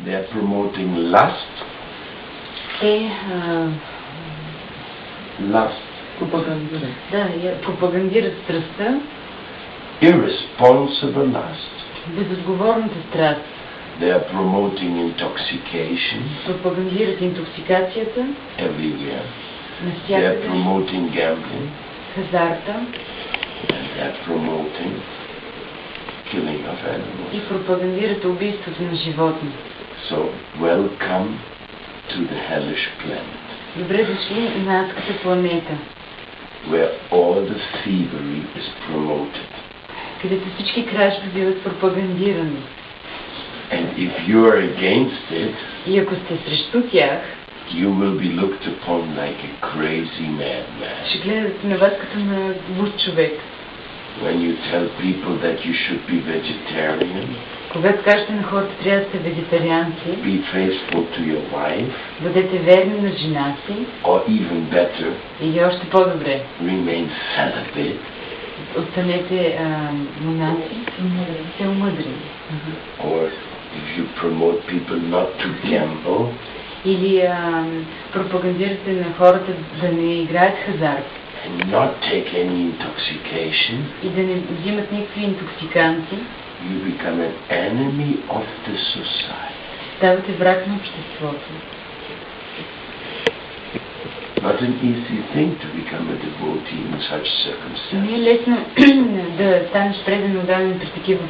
They are promoting lust. Те Lust. пропагандират страстта, Irresponsible lust. безотговорната страст, They are promoting intoxication пропагандират интоксикацията everywhere. They are навсякъде, promoting gambling, хазарта and they are promoting killing of animals. и пропагандират убийството на животни. So, welcome to the hellish planet, Добре дошли на адската планета, where all the thievery is promoted. където всички кражби биват пропагандирани. And if you are against it, И ако сте срещу тях, you will be looked upon like a crazy madman. ще гледат на вас като на луд човек. When you tell people that you should be vegetarian, Когато кажете на хората, трябва да сте вегетарианци, be faithful to your wife, бъдете верни на жена си, or even better, или още по-добре, remain celibate, останете монаси, се омъдрени. or if you promote people not to gamble, Или пропагандирате на хората да не играят хазарт and not take any intoxication, и да не взимат никакви интоксиканти, you become an enemy of the society. ставате враг на обществото. Not an easy thing to become a devotee in such Не circumstances. е лесно да станеш предан отдаден при такива